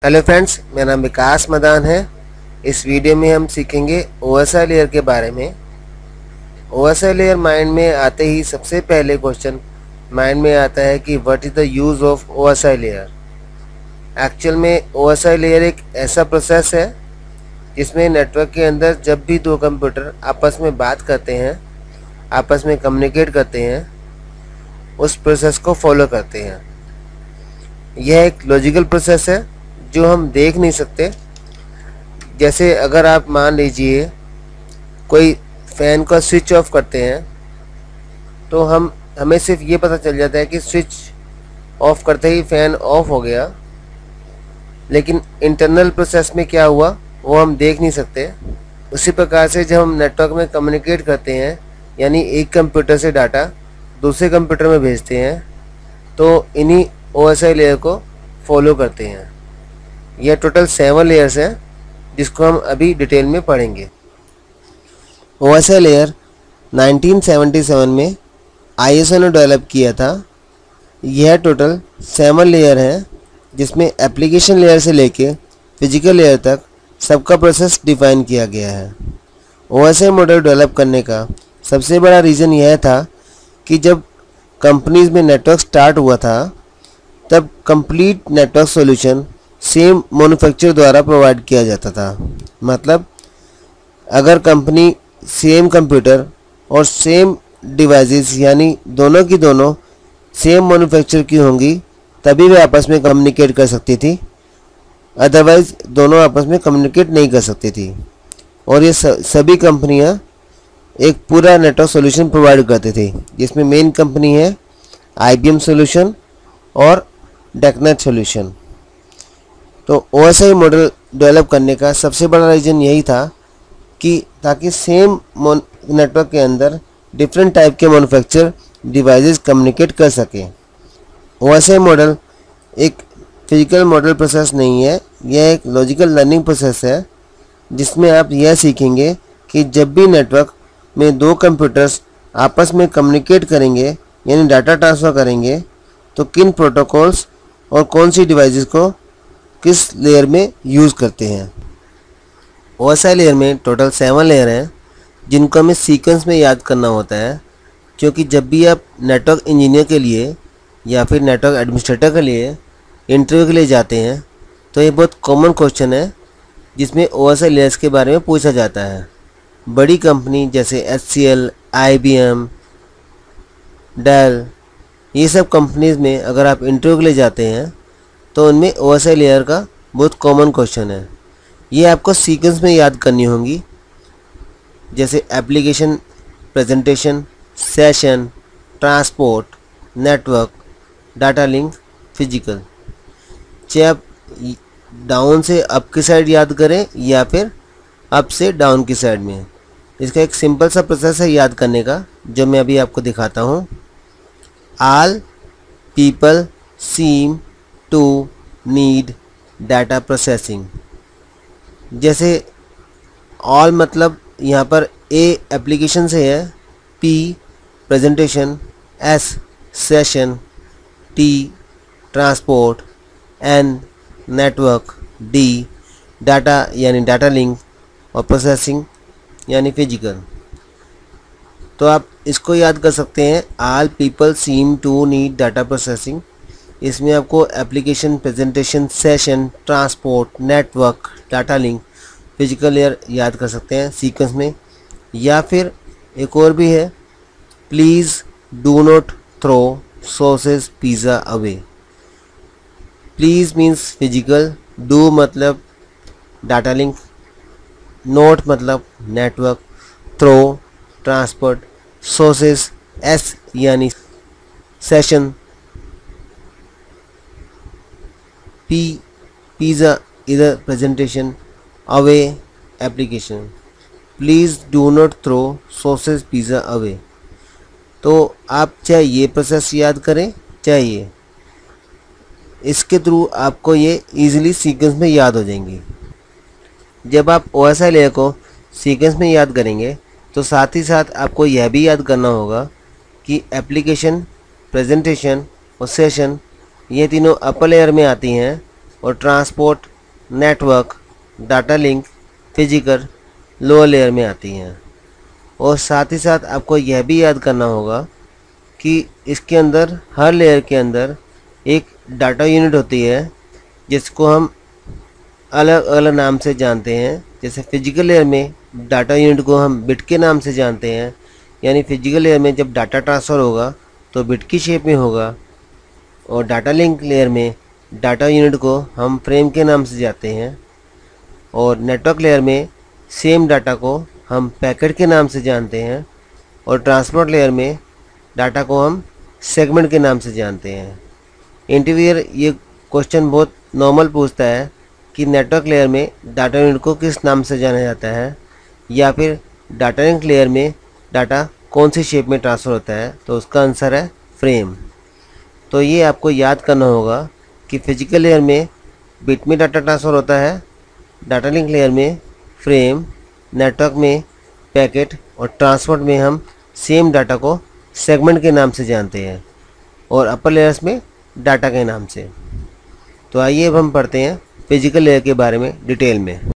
Hello friends, मेरा नाम विकास मदान है। इस वीडियो में हम सीखेंगे OSI लेयर के बारे में। OSI लेयर माइंड में आते ही सबसे पहले क्वेश्चन माइंड में आता है कि what is the use of OSI layer. Actual में OSI लेयर एक ऐसा प्रोसेस है जिसमें नेटवर्क के अंदर जब भी दो कंप्यूटर आपस में बात करते हैं, आपस में कम्युनिकेट करते हैं, उस प्रोसेस को फॉलो करते हैं। यह एक लॉजिकल प्रोसेस है जो हम देख नहीं सकते। जैसे अगर आप मान लीजिए कोई फ़ैन का स्विच ऑफ करते हैं तो हमें सिर्फ ये पता चल जाता है कि स्विच ऑफ करते ही फ़ैन ऑफ हो गया, लेकिन इंटरनल प्रोसेस में क्या हुआ वो हम देख नहीं सकते। उसी प्रकार से जब हम नेटवर्क में कम्युनिकेट करते हैं, यानी एक कंप्यूटर से डाटा दूसरे कंप्यूटर में भेजते हैं, तो इन्हीं OSI लेयर को फॉलो करते हैं। यह टोटल 7 लेयर्स हैं जिसको हम अभी डिटेल में पढ़ेंगे। OSI लेयर 1977 में ISO ने डेवलप किया था। यह टोटल 7 लेयर हैं जिसमें एप्लीकेशन लेयर से लेके फिजिकल लेयर तक सबका प्रोसेस डिफाइन किया गया है। OSI मॉडल डेवलप करने का सबसे बड़ा रीज़न यह था कि जब कंपनीज़ में नेटवर्क स्टार्ट हुआ था तब complete network solution same manufacturer द्वारा प्रोवाइड किया जाता था। मतलब अगर कंपनी सेम कंप्यूटर और सेम डिवाइसेस यानी दोनों की दोनों सेम मैन्युफैक्चरर की होंगी तभी वे आपस में कम्युनिकेट कर सकती थी, अदरवाइज़ दोनों आपस में कम्युनिकेट नहीं कर सकती थी। और ये सभी कंपनियां एक पूरा नेटवर्क सॉल्यूशन प्रोवाइड करती थी, जिसमें मेन कंपनी है IBM सॉल्यूशन और डेकनेट सॉल्यूशन। तो OSI मॉडल डेवलप करने का सबसे बड़ा रीज़न यही था कि ताकि सेम नेटवर्क के अंदर डिफरेंट टाइप के मैन्युफैक्चर डिवाइसेस कम्युनिकेट कर सकें। OSI मॉडल एक फिजिकल मॉडल प्रोसेस नहीं है, यह एक लॉजिकल लर्निंग प्रोसेस है जिसमें आप यह सीखेंगे कि जब भी नेटवर्क में दो कंप्यूटर्स आपस में कम्युनिकेट करेंगे यानी डाटा ट्रांसफ़र करेंगे तो किन प्रोटोकॉल्स और कौन सी डिवाइसेस को किस लेयर में यूज़ करते हैं। OSI लेयर में टोटल 7 लेयर हैं जिनको हमें सीक्वेंस में याद करना होता है, क्योंकि जब भी आप नेटवर्क इंजीनियर के लिए या फिर नेटवर्क एडमिनिस्ट्रेटर के लिए इंटरव्यू के लिए जाते हैं तो ये बहुत कॉमन क्वेश्चन है जिसमें OSI लेयर्स के बारे में पूछा जाता है। बड़ी कंपनी जैसे HCL, IBM, डेल, ये सब कंपनीज़ में अगर आप इंटरव्यू के लिए जाते हैं तो उनमें OSI लेयर का बहुत कॉमन क्वेश्चन है। ये आपको सीक्वेंस में याद करनी होंगी, जैसे application, presentation, session, transport, network, data link, physical. चाहे आप डाउन से अप की साइड याद करें या फिर अप से डाउन की साइड में। इसका एक सिंपल सा प्रोसेस है याद करने का जो मैं अभी आपको दिखाता हूँ। All people seem to need data processing. जैसे ऑल मतलब यहाँ पर A एप्लीकेशन से है, P presentation, S session, T transport, N network, D data यानी डाटा लिंक और प्रोसेसिंग यानी फिजिकल। तो आप इसको याद कर सकते हैं, all people seem to need data processing. इसमें आपको application, presentation, session, transport, network, data link, physical layer याद कर सकते हैं सीक्वेंस में। या फिर एक और भी है, please do not throw sausage pizza away. Please means physical, do मतलब डाटा लिंक, नोट मतलब network, throw transport, sausage S यानी सेशन, P पिज़्ज़ा इधर presentation, away application. Please do not throw sausage pizza away. तो आप चाहे ये process याद करें चाहे ये, इसके थ्रू आपको ये इजीली सीक्वेंस में याद हो जाएंगी। जब आप OSI लेयर को सीक्वेंस में याद करेंगे तो साथ ही साथ आपको यह भी याद करना होगा कि एप्लीकेशन, प्रेजेंटेशन और सेशन ये तीनों अपर लेयर में आती हैं और transport, network, data link, physical lower layer में आती हैं। और साथ ही साथ आपको यह भी याद करना होगा कि इसके अंदर हर लेयर के अंदर एक डाटा यूनिट होती है जिसको हम अलग अलग नाम से जानते हैं। जैसे फिजिकल लेयर में डाटा यूनिट को हम बिट के नाम से जानते हैं, यानी फिजिकल लेयर में जब डाटा ट्रांसफ़र होगा तो बिट की शेप में होगा। और डाटा लिंक लेयर में डाटा यूनिट को हम फ्रेम के नाम से जानते हैं। और नेटवर्क लेयर में सेम डाटा को हम पैकेट के नाम से जानते हैं। और ट्रांसपोर्ट लेयर में डाटा को हम सेगमेंट के नाम से जानते हैं। इंटरव्यूअर ये क्वेश्चन बहुत नॉर्मल पूछता है कि नेटवर्क लेयर में डाटा यूनिट को किस नाम से जाना जाता है, या फिर डाटा लिंक लेयर में डाटा कौन सी शेप में ट्रांसफ़र होता है, तो उसका आंसर है फ्रेम। तो ये आपको याद करना होगा कि फिजिकल लेयर में बिट में डाटा ट्रांसफ़र होता है, डाटा लिंक लेयर में फ्रेम, नेटवर्क में पैकेट, और ट्रांसपोर्ट में हम सेम डाटा को सेगमेंट के नाम से जानते हैं, और अपर लेयर्स में डाटा के नाम से। तो आइए अब हम पढ़ते हैं फिजिकल लेयर के बारे में डिटेल में।